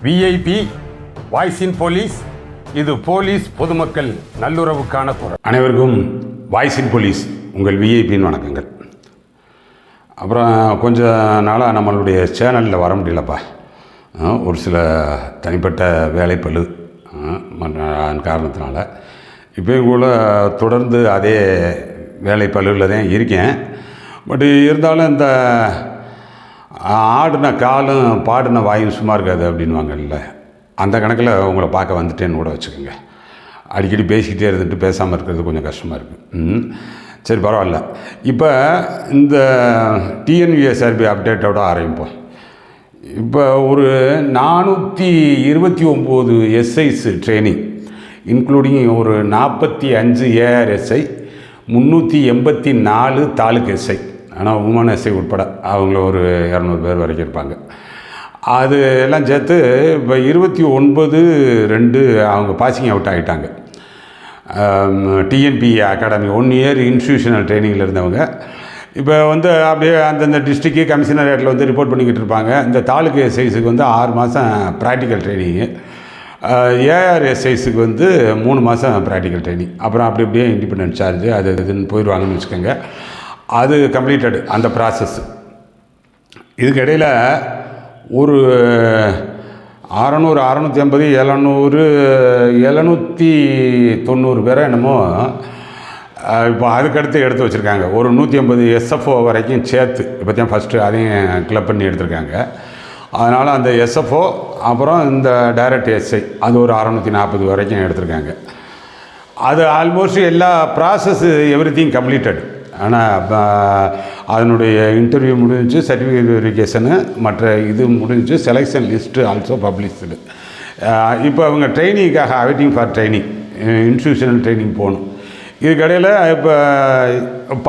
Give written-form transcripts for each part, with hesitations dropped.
VIP voice இன் police. இது police பொதுமக்கள் நல்லுறவுக்கான குரல். அனைவருக்கும் வாய்ஸ் இன் போலீஸ் உங்கள் விஐபின்னு வணக்கங்கள். அப்புறம் கொஞ்ச நாளாக நம்மளுடைய சேனலில் வர முடியலப்பா. ஒரு சில தனிப்பட்ட வேலைப்பளு காரணத்தினால இப்போயும் கூட தொடர்ந்து அதே வேலைப்பளுவில் தான் இருக்கேன். பட் இருந்தாலும் இந்த ஆடின காலும் பாடின வாயும் சும்மா இருக்காது அப்படின்வாங்கல்ல, அந்த கணக்கில் உங்களை பார்க்க வந்துட்டேன்னு கூட வச்சுக்கோங்க. அடிக்கடி பேசிக்கிட்டே இருந்துட்டு பேசாமல் இருக்கிறது கொஞ்சம் கஷ்டமாக இருக்குது. சரி, பரவாயில்ல. இப்போ இந்த டிஎன்பிஎஸ்ஆர்பி அப்டேட்டோட ஆரம்பிப்போம். இப்போ ஒரு 429 எஸ்ஐஸ் ட்ரைனிங், இன்க்ளூடிங் ஒரு 45 ஏஆர்எஸ்ஐ, 384 தாலுக் எஸ்ஐ, ஆனால் உமன் எஸ்ஐ உட்பட அவங்கள ஒரு 200 பேர் வரைக்கும் இருப்பாங்க. அது எல்லாம் சேர்த்து இப்போ 29/2 அவங்க பாசிங் அவுட் ஆகிட்டாங்க. டிஎன்பி அகாடமி 1 இயர் இன்ஸ்டியூஷனல் ட்ரைனிங்கில் இருந்தவங்க இப்போ அப்படியே அந்தந்த டிஸ்ட்ரிக்ட் கமிஷனரேட்டில் ரிப்போர்ட் பண்ணிக்கிட்டு இருப்பாங்க. இந்த தாலுக்கு எஸ்ஐஸுக்கு 6 மாதம் ப்ராக்டிக்கல் ட்ரைனிங்கு, ஏஆர்எஸ்ஐஸுக்கு 3 மாதம் ப்ராக்டிக்கல் ட்ரைனிங். அப்புறம் அப்படி அப்படியே இண்டிபெண்டன்ட் சார்ஜ் அது இதுன்னு போயிடுவாங்கன்னு வச்சுக்கோங்க. அது கம்ப்ளீட்டடு அந்த ப்ராசஸ். இதுக்கு இடையில் ஒரு 600, 650, 700, 790 பேரை என்னமோ இப்போ அதுக்கடுத்து எடுத்து வச்சுருக்காங்க. ஒரு 150 எஸ்எஃப்ஓ வரைக்கும் சேர்த்து இப்போ தான் ஃபஸ்ட்டு அதையும் கிளப் பண்ணி எடுத்திருக்காங்க. அதனால் அந்த எஸ்எஃப்ஓ அப்புறம் இந்த டைரக்ட் எஸ்ஐ அது ஒரு 640 வரைக்கும் எடுத்திருக்காங்க. அது ஆல்மோஸ்ட் எல்லா ப்ராசஸ்ஸு எவ்ரிதிங் கம்ப்ளீட்டட். ஆனால் அதனுடைய இன்டர்வியூ முடிஞ்சு, சர்டிஃபிகேட் வெரிஃபிகேஷனு மற்ற இது முடிஞ்சு, செலெக்ஷன் லிஸ்ட்டு ஆல்சோ பப்ளிஷ்டு. இப்போ அவங்க ட்ரைனிங்காக waiting for training, institutional training போகணும். இதுக்கடையில் இப்போ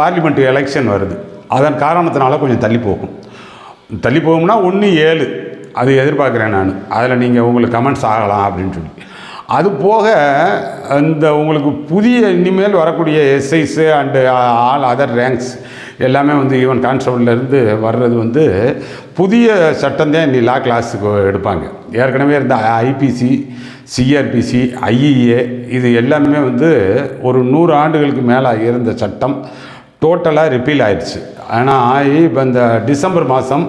பார்லிமெண்ட் எலெக்ஷன் வருது. அதன் காரணத்தினால கொஞ்சம் தள்ளி போகும்னா 1/7 அது எதிர்பார்க்குறேன் நான். அதில் நீங்கள் உங்களுக்கு கமெண்ட்ஸ் ஆகலாம் அப்படின்னு சொல்லி. அது போக இந்த உங்களுக்கு புதிய இனிமேல் வரக்கூடிய எஸ்ஐஸு அண்டு ஆல் அதர் ரேங்க்ஸ் எல்லாமே ஈவன் கான்ஸ்டபிள்லேருந்து வர்றது புதிய சட்டம் தான் லா கிளாஸுக்கு எடுப்பாங்க. ஏற்கனவே இருந்த ஐபிசி, சிஆர்பிசி, ஐஇஏ இது எல்லாமே ஒரு 100 ஆண்டுகளுக்கு மேலே இருந்த சட்டம் டோட்டலாக ரிப்பீல் ஆயிடுச்சு. ஆனால் இப்போ இந்த டிசம்பர் மாதம்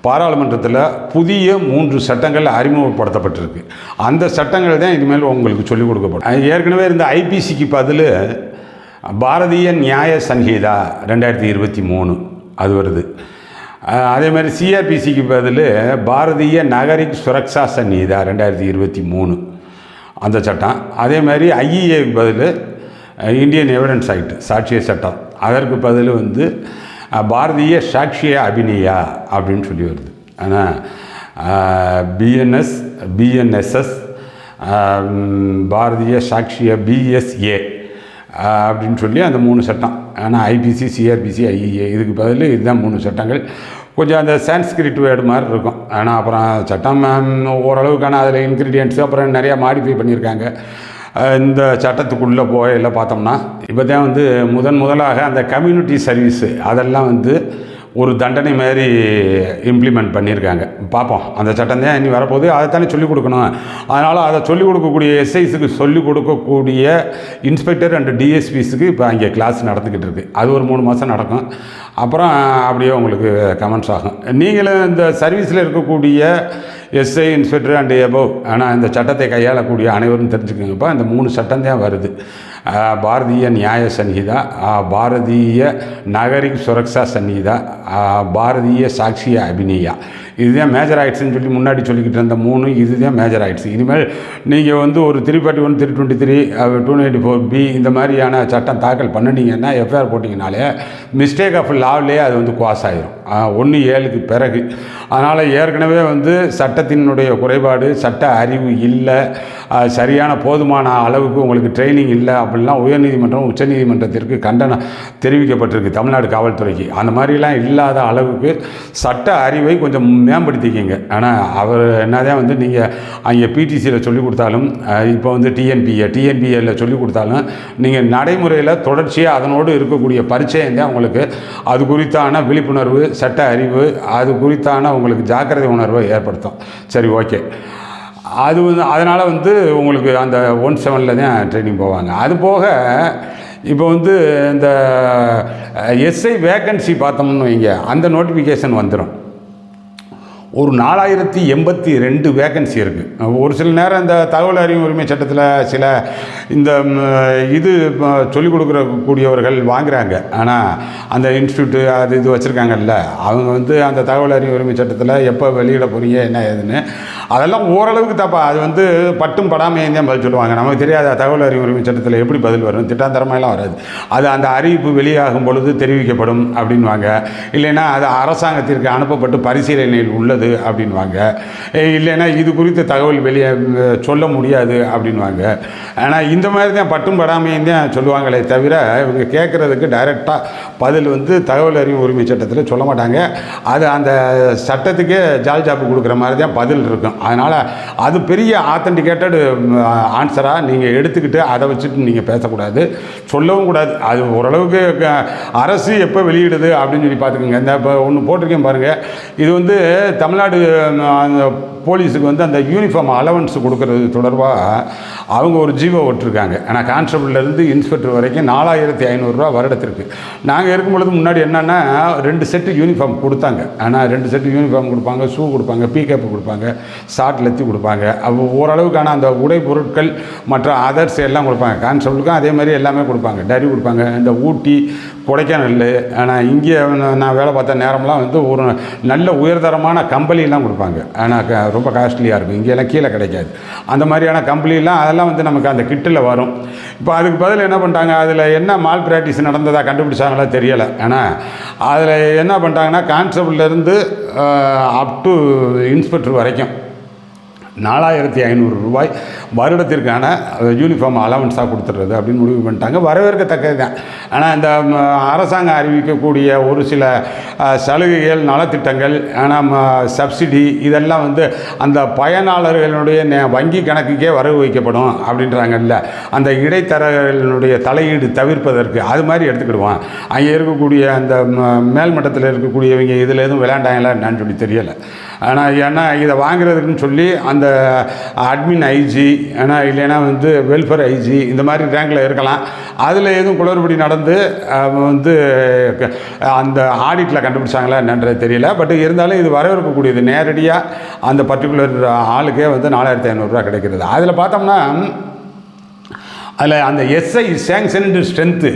பாராளுமன்றத்தில் புதிய 3 சட்டங்கள் அறிமுகப்படுத்தப்பட்டிருக்கு. அந்த சட்டங்கள் தான் இனிமேல் உங்களுக்கு சொல்லிக் கொடுக்கப்படும். ஏற்கனவே இருந்த ஐபிசிக்கு பதில் பாரதிய நியாய சங்கீதா 2023 அது வருது. அதே மாதிரி சிஆர்பிசிக்கு பதில் பாரதிய நகரிக் சுரக்ஷா சங்கீதா 2023 அந்த சட்டம். அதே மாதிரி ஐஇஏக்கு பதில் இந்தியன் எவிடன்ஸ் ஆக்ட் சாட்சிய சட்டம், அதற்கு பதில் பாரதிய சாட்சிய அபிநயா அப்படின்னு சொல்லி வருது. ஆனால் பிஎன்எஸ்எஸ், பாரதிய சாட்சிய பிஎஸ்ஏ அப்படின்னு சொல்லி அந்த 3 சட்டம். ஆனால் ஐபிசி, சிஆர்பிசி, ஐஇஏ இதுக்கு பதில் இதுதான் 3 சட்டங்கள். கொஞ்சம் அந்த சான்ஸ்கிரிட் வேர்டு மாதிரி இருக்கும். ஆனால் அப்புறம் சட்டம் ஓரளவுக்கான அதில் இன்க்ரீடியன்ட்ஸு அப்புறம் நிறையா மாடிஃபை பண்ணியிருக்காங்க. இந்த சட்டத்துக்குள்ளே போயில பார்த்தோம்னா இப்போ தான் முதலாக அந்த கம்யூனிட்டி சர்வீஸு அதெல்லாம் ஒரு தண்டனை மாதிரி இம்ப்ளிமெண்ட் பண்ணியிருக்காங்க. பார்ப்போம், அந்த சட்டம் தான் இனி வரப்போகுது. அதைத்தானே சொல்லிக் கொடுக்கணும். அதனால் அதை சொல்லிக் கொடுக்கக்கூடிய எஸ்ஐஸுக்கு சொல்லிக் கொடுக்கக்கூடிய இன்ஸ்பெக்டர் அண்டு டிஎஸ்பிஸுக்கு இப்போ அங்கே கிளாஸ் நடந்துக்கிட்டு இருக்குது. அது ஒரு 3 மாதம் நடக்கும். அப்புறம் அப்படியே உங்களுக்கு கமெண்ட்ஸ் ஆகும். நீங்களும் இந்த சர்வீஸில் இருக்கக்கூடிய எஸ்ஐ, இன்ஸ்பெக்டர் அண்டு எபோவ், ஆனால் இந்த சட்டத்தை கையாளக்கூடிய அனைவரும் தெரிஞ்சுக்கோங்கப்பா. இந்த 3 சட்டம் தான் வருது. பாரதிய நியாய சங்கீதா, பாரதிய நகரிக் சுரக்ஷா சங்கீதா, பாரதிய சாட்சிய அபிநயா, இதுதான் மேஜர் ஆயிட்ஸ்ன்னு சொல்லி முன்னாடி சொல்லிக்கிட்டு இருந்த 3 இதுதான் மேஜர் ஆயிட்ஸ். இனிமேல் நீங்கள் ஒரு 341, 323, 284B இந்த மாதிரியான சட்டம் தாக்கல் பண்ணினீங்கன்னா, எஃப்ஐஆர் போட்டிங்கனாலே மிஸ்டேக் ஆஃப் லாவிலே அது குவாஸ் ஆகிடும் 1/7க்கு பிறகு. அதனால் ஏற்கனவே சட்டத்தினுடைய குறைபாடு, சட்ட அறிவு இல்லை, சரியான போதுமான அளவுக்கு உங்களுக்கு ட்ரைனிங் இல்லை அப்படின்லாம் உயர்நீதிமன்றம், உச்சநீதிமன்றத்திற்கு கண்டனம் தெரிவிக்கப்பட்டிருக்கு தமிழ்நாடு காவல்துறைக்கு. அந்த மாதிரிலாம் இல்லாத அளவுக்கு சட்ட அறிவை கொஞ்சம் மேம்படுத்திக்கிங்க. ஆனால் அவர் என்னதான் நீங்கள் அங்கே பிடிசியில் சொல்லிக் கொடுத்தாலும், இப்போ டிஎன்பிஏல சொல்லிக் கொடுத்தாலும், நீங்கள் நடைமுறையில் தொடர்ச்சியாக அதனோடு இருக்கக்கூடிய பரிச்சயம் தான் உங்களுக்கு அது குறித்தான விழிப்புணர்வு, சட்ட அறிவு, அது குறித்தான உங்களுக்கு ஜாக்கிரதை உணர்வை ஏற்படுத்தும். சரி, ஓகே. அது வந்து அதனால் வந்து உங்களுக்கு அந்த 17 தான் ட்ரைனிங் போவாங்க. அது போக இப்போ வந்து இந்த எஸ்ஐ வேக்கன்சி பார்த்தோம்னு வைங்க, அந்த நோட்டிஃபிகேஷன் வந்துடும். ஒரு 4082 வேக்கன்சி இருக்குது. ஒரு சில நேரம் இந்த தகவல் அறியும் உரிமை சட்டத்தில் சில இந்த இது சொல்லிக் கொடுக்கக்கூடியவர்கள் வாங்குகிறாங்க. ஆனால் அந்த இன்ஸ்டியூட்டு அது இது வச்சுருக்காங்கல்ல, அவங்க வந்து அந்த தகவல் அறியும் உரிமை சட்டத்தில் எப்போ வெளியிட போகிறீங்க என்ன ஏதுன்னு அதெல்லாம் ஓரளவுக்கு தப்பா. அது வந்து பட்டும் படாமையும் தான் பதில் சொல்லுவாங்க. நமக்கு தெரியாத தகவல் அறியும் உரிமை சட்டத்தில் எப்படி பதில் வரும், திட்டாந்தரமாயெல்லாம் வராது. அது அந்த அறிவிப்பு வெளியாகும் பொழுது தெரிவிக்கப்படும் அப்படின்வாங்க. இல்லைன்னா அது அரசாங்கத்திற்கு அனுப்பப்பட்டு பரிசீலனையில் உள்ளது அப்படின்வாங்க. இல்லைன்னா இது குறித்த தகவல் வெளியே சொல்ல முடியாது அப்படின்வாங்க. ஆனால் இந்த மாதிரி தான் பட்டும் படாமையும் தான் சொல்லுவாங்களே தவிர இவங்க கேட்குறதுக்கு டைரெக்டாக பதில் வந்து தகவல் அறியும் உரிமை சட்டத்தில் சொல்ல மாட்டாங்க. அது அந்த சட்டத்துக்கே ஜால் ஜாப்பு கொடுக்குற மாதிரி தான் பதில் இருக்கும். அதனால் அது பெரிய ஆத்தென்டிகேட்டடு ஆன்சராக நீங்கள் எடுத்துக்கிட்டு அதை வச்சுட்டு நீங்கள் பேசக்கூடாது, சொல்லவும் கூடாது. அது ஓரளவுக்கு அரசு எப்போ வெளியிடுது அப்படின்னு சொல்லி பார்த்துக்கோங்க. இந்த இப்போ ஒன்று போட்டிருக்கேன் பாருங்கள். இது வந்து தமிழ்நாடு அந்த போலீஸுக்கு வந்து அந்த யூனிஃபார்ம் அலவன்ஸ் கொடுக்கறது தொடர்பாக அவங்க ஒரு ஜீவோ விட்டுருக்காங்க. ஆனால் கான்ஸ்டபிள்லேருந்து இன்ஸ்பெக்டர் வரைக்கும் 4500 வருடத்திற்கு. நாங்கள் இருக்கும் பொழுது முன்னாடி என்னென்னா 2 செட்டு யூனிஃபார்ம் கொடுத்தாங்க. ஆனால் 2 செட்டு யூனிஃபார்ம் கொடுப்பாங்க, ஷூ கொடுப்பாங்க, பீக்கப் கொடுப்பாங்க, ஷார்ட் லெத்தி கொடுப்பாங்க. அப்போ ஓரளவுக்கான அந்த உடை பொருட்கள் மற்ற அதர்ஸ் எல்லாம் கொடுப்பாங்க. கான்ஸ்டபிளுக்கும் அதே மாதிரி எல்லாமே கொடுப்பாங்க. டரி கொடுப்பாங்க. இந்த ஊட்டி, கொடைக்கானல், ஆனால் இங்கே நான் வேலை பார்த்த நேரம்லாம் வந்து ஒரு நல்ல உயர்தரமான கம்பளிலாம் கொடுப்பாங்க. ஆனால் ரொம்ப காஸ்ட்லியாக இருக்கும். இங்கெல்லாம் கீழே கிடைக்காது. அந்த மாதிரியான கம்பளிலாம் அதெல்லாம் வந்து நமக்கு அந்த கிட்டில் வரும். இப்போ அதுக்கு பதில் என்ன பண்ணிட்டாங்க, அதில் என்ன மால் ப்ராக்டிஸ் நடந்ததாக கண்டுபிடிச்சாங்களா தெரியலை. ஆனால் அதில் என்ன பண்ணிட்டாங்கன்னா கான்ஸ்டபிள்லேருந்து அப் டு இன்ஸ்பெக்டர் வரைக்கும் 4500 வருடத்திற்கான யூனிஃபார்ம் அலவன்ஸாக கொடுத்துட்றது அப்படின்னு முடிவு பண்ணிட்டாங்க. வரவேற்கத்தக்கது தான். ஆனால் இந்த அரசாங்கம் அறிவிக்கக்கூடிய ஒரு சில சலுகைகள், நலத்திட்டங்கள், ஆனால் சப்சிடி இதெல்லாம் வந்து அந்த பயனாளர்களுடைய வங்கி கணக்குக்கே வரவு வைக்கப்படும் அப்படின்றாங்கல்ல. அந்த இடைத்தரகர்களுடைய தலையீடு தவிர்ப்பதற்கு அது மாதிரி எடுத்துக்கிடுவான். அங்கே இருக்கக்கூடிய அந்த மேல்மட்டத்தில் இருக்கக்கூடியவங்க இதில் எதுவும் விளையாண்டாங்களா என்னன்னு சொல்லி தெரியலை. ஆனால் ஏன்னா இதை வாங்குறதுக்குன்னு சொல்லி அந்த அட்மின் ஐஜி, ஆனால் இல்லைன்னா வந்து வெல்ஃபேர் ஐஜி இந்த மாதிரி ரேங்கில் இருக்கலாம். அதில் எதுவும் குளறுபடி நடந்து வந்து அந்த ஆடிட்டில் கண்டுபிடிச்சாங்களா என்னன்றது தெரியல. பட் இருந்தாலும் இது வரவேற்கக்கூடியது. நேரடியாக அந்த பர்டிகுலர் ஆளுக்கே வந்து 4500 கிடைக்கிறது. அதில் பார்த்தோம்னா அதில் அந்த எஸ்ஐ சேங்ஷன்டு ஸ்ட்ரென்த்து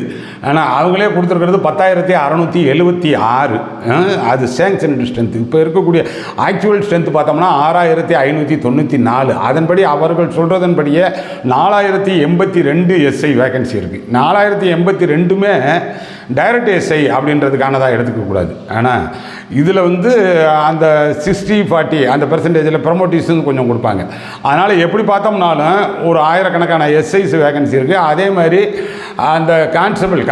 ஆனால் அவங்களே கொடுத்துருக்கிறது 10,676. அது சேங்ஷன்டு ஸ்ட்ரென்த்து. இப்போ இருக்கக்கூடிய ஆக்சுவல் ஸ்ட்ரென்த்து பார்த்தோம்னா 6,594. அதன்படி அவர்கள் சொல்கிறதன்படியே 4082 எஸ்ஐ வேக்கன்சி இருக்குது. 4082மே டைரக்ட் எஸ்ஐ அப்படின்றதுக்கானதாக எடுத்துக்கக்கூடாது. ஆனால் இதில் வந்து அந்த 60-40 அந்த பெர்சன்டேஜில் ப்ரமோட்டிவ்ஸுன்னு கொஞ்சம் கொடுப்பாங்க. அதனால் எப்படி பார்த்தோம்னாலும் ஒரு ஆயிரக்கணக்கான எஸ்ஐஸ் வேகன்சி இருக்குது. அதே மாதிரி அந்த கான்ஸ்டபிள்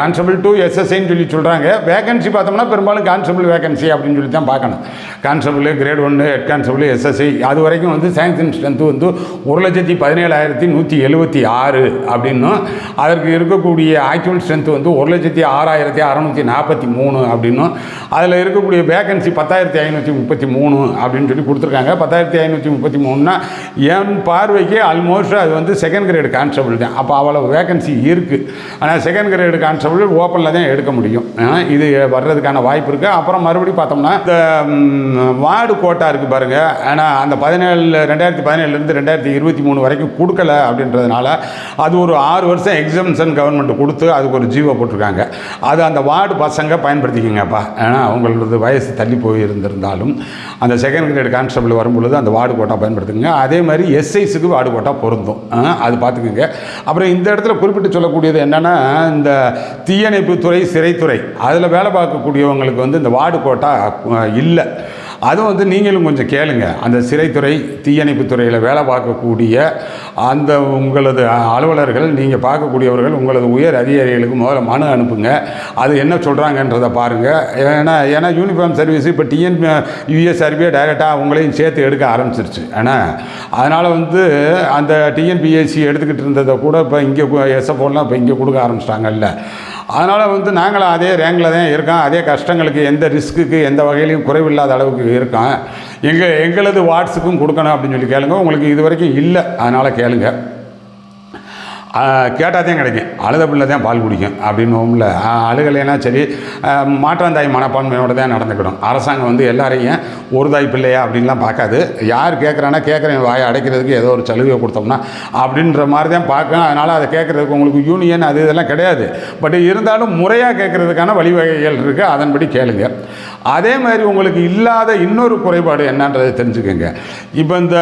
டு எஸ்எஸ்ஐன்னு சொல்லி சொல்கிறாங்க. வேகன்சி பார்த்தோம்னா பெரும்பாலும் கான்ஸ்டபிள் வேகன்சி அப்படின்னு சொல்லி தான் பார்க்கணும். Constable great 1, head constable, SSI அது வரைக்கும் வந்து சேங்ஷன் ஸ்ட்ரென்த்து வந்து 1,17,176 அப்படின்னும், அதற்கு இருக்கக்கூடிய ஆக்சுவல் ஸ்ட்ரென்த்து வந்து 1,06,643 அப்படின்னும், அதில் இருக்கக்கூடிய வேகன்சி 10,533 அப்படின்னு சொல்லி கொடுத்துருக்காங்க. 10,533னா என் பார்வைக்கு ஆல்மோஸ்ட் அது வந்து செகண்ட் கிரேடு கான்ஸ்டபிள் தான். அப்போ அவ்வளோ வேகன்சி இருக்குது. ஆனால் செகண்ட் கிரேடு கான்ஸ்டபிள் ஓப்பனில் தான் எடுக்க முடியும். இது வர்றதுக்கான வாய்ப்பு இருக்குது. அப்புறம் மறுபடியும் பார்த்தோம்னா இந்த வார்டு கோட்டா இருக்குது பாருங்கள். ஆனால் அந்த 2017 2023 வரைக்கும் கொடுக்கல அப்படின்றதுனால அது ஒரு 6 வருஷம் எக்ஸம்ஷன் கவர்மெண்ட் கொடுத்து அதுக்கு ஒரு ஜீவோ போட்டிருக்காங்க. அது அந்த வார்டு பசங்க பயன்படுத்திக்கிங்கப்பா. ஏன்னா அவங்களது வயசு தள்ளி போயிருந்திருந்தாலும் அந்த செகண்ட் கிரேடு கான்ஸ்டபிள் வரும்பொழுது அந்த வார்டு கோட்டா பயன்படுத்துங்க. அதே மாதிரி எஸ்ஐஸுக்கு வார்டு கோட்டா பொருந்தும். அது பார்த்துக்குங்க. அப்புறம் இந்த இடத்துல குறிப்பிட்டு சொல்லக்கூடியது என்னென்னா, இந்த தீயணைப்புத்துறை, சிறைத்துறை அதில் வேலை பார்க்கக்கூடியவங்களுக்கு வந்து இந்த வார்டு கோட்டா இல்லை. அதுவும் வந்து நீங்களும் கொஞ்சம் கேளுங்க. அந்த சிறைத்துறை, தீயணைப்புத்துறையில் வேலை பார்க்கக்கூடிய அந்த உங்களது அலுவலர்கள், நீங்கள் பார்க்கக்கூடியவர்கள், உங்களது உயர் அதிகாரிகளுக்கு முதல்ல மனு அனுப்புங்க. அது என்ன சொல்கிறாங்கன்றதை பாருங்கள். ஏன்னா யூனிஃபார்ம் சர்வீஸ் இப்போ யூஎஸ்ஆர்பியை டைரெக்டாக உங்களையும் சேர்த்து எடுக்க ஆரம்பிச்சிருச்சு. ஆனால் அதனால் வந்து அந்த டிஎன்பிஎஸ்சி எடுத்துக்கிட்டு இருந்ததை கூட இப்போ இங்கே எஸ்எஃப்ஓலாம் இப்போ இங்கே கொடுக்க ஆரம்பிச்சிட்டாங்கல்ல. அதனால் வந்து நாங்களும் அதே ரேங்கில் தான் இருக்கோம். அதே கஷ்டங்களுக்கு எந்த ரிஸ்க்குக்கு எந்த வகையிலையும் குறைவில்லாத அளவுக்கு இருக்கோம். எங்களது வாட்ஸுக்கும் கொடுக்கணும் அப்படின்னு சொல்லி கேளுங்க. உங்களுக்கு இது வரைக்கும் இல்லை, அதனால் கேளுங்க. கேட்டால் தான் கிடைக்கும். அழுத பிள்ளை தான் பால் குடிக்கும் அப்படின்னுவோம்ல. அழுகலைன்னா சரி, மாற்றாந்தாய் மனப்பான்மையோடு தான் நடந்துக்கணும். அரசாங்கம் வந்து எல்லாரையும் ஒரு தாய் பிள்ளையா அப்படின்லாம் பார்க்காது. யார் கேட்குறான்னா கேட்குறேன் வாயை அடைக்கிறதுக்கு ஏதோ ஒரு சலுகை கொடுத்தோம்னா அப்படின்ற மாதிரி தான் பார்க்கணும். அதனால் அதை கேட்குறதுக்கு உங்களுக்கு யூனியன் அது இதெல்லாம் கிடையாது. பட் இருந்தாலும் முறையாக கேட்குறதுக்கான வழிவகைகள் இருக்குது, அதன்படி கேளுங்க. அதே மாதிரி உங்களுக்கு இல்லாத இன்னொரு குறைபாடு என்னன்றதை தெரிஞ்சுக்கோங்க. இப்போ இந்த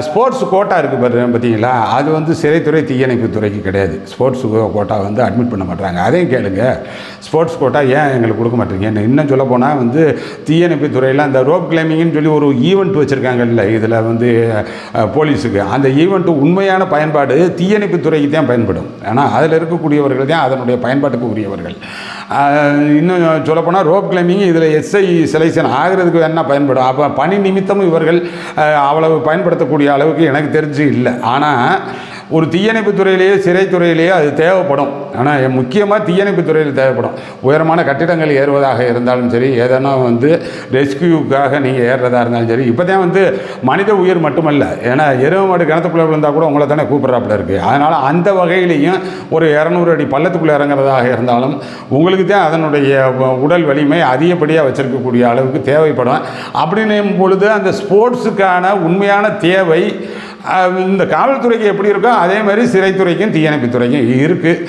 ஸ்போர்ட்ஸ் கோட்டா இருக்குது பார்த்தீங்களா, அது வந்து சிறைத்துறை தீயணைப்பு துறைக்கு கிடையாது. ஸ்போர்ட்ஸ் கோட்டா வந்து அட்மிட் பண்ண மாட்டாங்க. அதையும் கேளுங்க. ஸ்போர்ட்ஸ் கோட்டா ஏன் எங்களுக்கு கொடுக்க மாட்டேங்க? இன்னும் சொல்ல போனால் வந்து தீயணைப்பு துறையில் அந்த ரோப் கிளைம்பிங்னு சொல்லி ஒரு ஈவெண்ட் வச்சுருக்காங்கல்ல, இதில் வந்து போலீஸுக்கு அந்த ஈவெண்ட்டு உண்மையான பயன்பாடு தீயணைப்பு துறைக்கு தான் பயன்படும். ஆனால் அதில் இருக்கக்கூடியவர்கள் தான் அதனுடைய பயன்பாட்டுக்கு உரியவர்கள். இன்னும் சொல்லப்போனால் ரோப் கிளைம்பிங் இதில் எஸ்ஐ செலெக்ஷன் ஆகிறதுக்கு என்ன பயன்படும். அப்போ பணி நிமித்தமும் இவர்கள் அவ்வளவு பயன்படுத்தக்கூடிய அளவுக்கு எனக்கு தெரிஞ்சு இல்லை. ஆனால் ஒரு தீயணைப்பு துறையிலேயே சிறைத்துறையிலேயே அது தேவைப்படும். ஆனால் முக்கியமாக தீயணைப்பு துறையில் தேவைப்படும். உயரமான கட்டிடங்கள் ஏறுவதாக இருந்தாலும் சரி, ஏதேனும் வந்து ரெஸ்கியூக்காக நீங்கள் ஏறுறதா இருந்தாலும் சரி. இப்போ தான் வந்து மனித உயிர் மட்டுமல்ல, ஏன்னா எருவ மாடு கிணத்துக்குள்ளே விழுந்தால் கூட உங்களை தானே கூப்பிட்றாப்புல இருக்குது. அதனால் அந்த வகையிலையும் ஒரு 200 அடி பள்ளத்துக்குள்ளே இறங்குறதாக இருந்தாலும் உங்களுக்கு தான் அதனுடைய உடல் வலிமை அதிகப்படியாக வச்சுருக்கக்கூடிய அளவுக்கு தேவைப்படும். அப்படின்னும் பொழுது அந்த ஸ்போர்ட்ஸுக்கான உண்மையான தேவை இந்த காவல்துறைக்கு எப்படி இருக்கோ அதே மாதிரி சிறைத்துறைக்கும் தீயணைப்பு துறைக்கும் இருக்குது.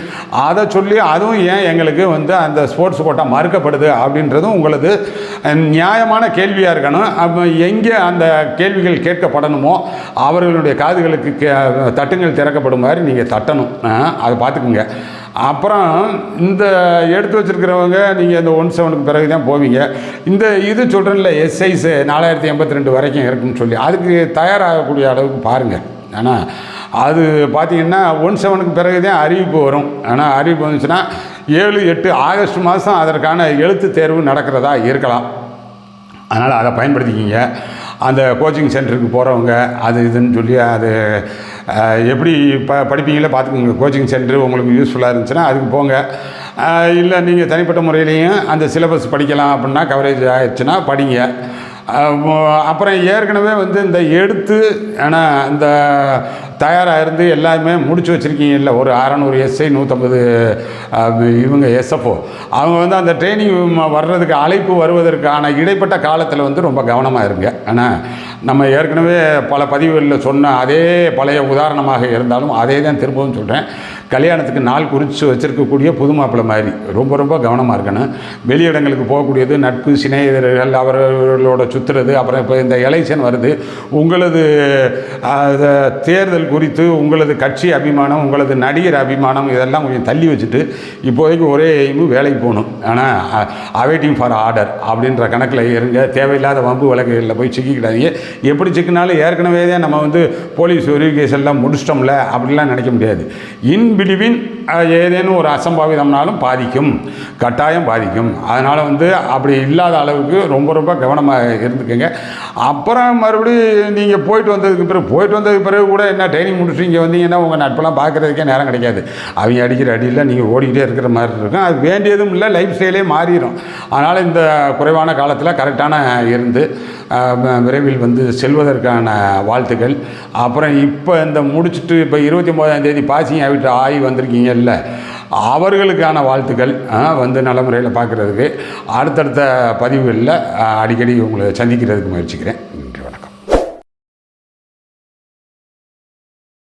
அதை சொல்லி அதுவும் ஏன் எங்களுக்கு வந்து அந்த ஸ்போர்ட்ஸ் கோட்டா மறுக்கப்படுது அப்படின்றதும் உங்களது நியாயமான கேள்வியாக இருக்கணும். அப்போ எங்கே அந்த கேள்விகள் கேட்கப்படணுமோ அவர்களுடைய காதுகளுக்கு தட்டுங்கள் திறக்கப்படும் மாதிரி நீங்கள் தட்டணும். அதை பார்த்துக்குங்க. அப்புறம் இந்த எடுத்து வச்சுருக்கிறவங்க நீங்கள் இந்த 17க்கு பிறகு தான் போவீங்க. இந்த இது சொல்கிறேன்ல எஸ்ஐஸ் 4082 வரைக்கும் இருக்குன்னு சொல்லி அதுக்கு தயாராகக்கூடிய அளவுக்கு பாருங்கள். ஆனால் அது பார்த்திங்கன்னா 17க்கு பிறகு தான் அறிவிப்பு வரும். ஆனால் அறிவிப்பு வந்துச்சுன்னா 7, 8 ஆகஸ்ட் மாதம் அதற்கான எழுத்து தேர்வு நடக்கிறதா இருக்கலாம். அதனால் அதை பயன்படுத்திக்கிங்க. அந்த கோச்சிங் சென்டருக்கு போகிறவங்க அது இதுன்னு சொல்லி அது எப்படி படிப்பீங்களே பார்த்துக்கோங்க. கோச்சிங் சென்டர் உங்களுக்கு யூஸ்ஃபுல்லாக இருந்துச்சுன்னா அதுக்கு போங்க. இல்லை நீங்கள் தனிப்பட்ட முறையிலையும் அந்த சிலபஸ் படிக்கலாம் அப்படின்னா கவரேஜ் ஆகிடுச்சுன்னா படிங்க. அப்புறம் ஏற்கனவே வந்து இந்த எடுத்து ஆனால் இந்த தயாராக இருந்து எல்லாமே முடிச்சு வச்சுருக்கீங்கல்ல, ஒரு 600 எஸ்ஐ 150 இவங்க எஸ்எஃப்ஓ அவங்க வந்து அந்த ட்ரைனிங் வர்றதுக்கு அழைப்பு வருவதற்கான இடைப்பட்ட காலத்தில் வந்து ரொம்ப கவனமாக இருங்க. ஆனால் நம்ம ஏற்கனவே பல பதிவுகளில் சொன்ன அதே பழைய உதாரணமாக இருந்தாலும் அதே தான் திரும்பவும் சொல்கிறேன். கல்யாணத்துக்கு நாள் குறித்து வச்சுருக்கக்கூடிய புது மாப்பிள்ளை மாதிரி ரொம்ப ரொம்ப கவனமாக இருக்கணும். வெளியிடங்களுக்கு போகக்கூடியது, நட்பு சிநேகிதர்கள் அவர்களோட சுற்றுறது. அப்புறம் இப்போ இந்த எலெக்ஷன் வருது, உங்களது தேர்தல் குறித்து உங்களது கட்சி அபிமானம், உங்களது நடிகர் அபிமானம் இதெல்லாம் கொஞ்சம் தள்ளி வச்சுட்டு இப்போதைக்கு ஒரே எய்மு வேலைக்கு போகணும். ஆனால் அவைட்டிங் ஃபார் ஆர்டர் அப்படின்ற கணக்கில் இருங்க. தேவையில்லாத வம்பு வழக்குகளில் போய் சிக்கிக்கிடாதீங்க. எப்படி சிக்கினாலும் ஏற்கனவே தான் நம்ம வந்து போலீஸ் வெரிஃபிகேஷன்லாம் முடிச்சிட்டோம்ல அப்படிலாம் நினைக்க முடியாது. இன் பிட்வீன் ஏதேனும் ஒரு அசம்பாவிதம்னாலும் பாதிக்கும், கட்டாயம் பாதிக்கும். அதனால் வந்து அப்படி இல்லாத அளவுக்கு ரொம்ப ரொம்ப கவனமாக இருந்துக்கங்க. அப்புறம் மறுபடியும் நீங்கள் போயிட்டு வந்ததுக்கு பிறகு கூட என்ன ட்ரைனிங் முடிச்சுட்டு இங்கே வந்தீங்கன்னா உங்கள் நட்பெல்லாம் பார்க்குறதுக்கே நேரம் கிடைக்காது. அவங்க அடிக்கிற அடியில் நீங்கள் ஓடிக்கிட்டே இருக்கிற மாதிரி இருக்கும். அது வேண்டியதும் இல்லை, லைஃப் ஸ்டைலே மாறிடும். அதனால் இந்த குறைவான காலத்தில் கரெக்டான இருந்து விரைவில் வந்து செல்வதற்கான வாழ்த்துக்கள். அப்புறம் இப்போ இந்த முடிச்சுட்டு இப்போ 29ஆம் தேதி பாசிங் ஆகி வந்திருக்கீங்கல்ல, அவர்களுக்கான வாழ்த்துக்கள். வந்து நல்ல முறையில் பார்க்குறதுக்கு அடுத்தடுத்த பதிவுகளில் அடிக்கடி உங்களை சந்திக்கிறதுக்கு முயற்சிக்கிறேன்.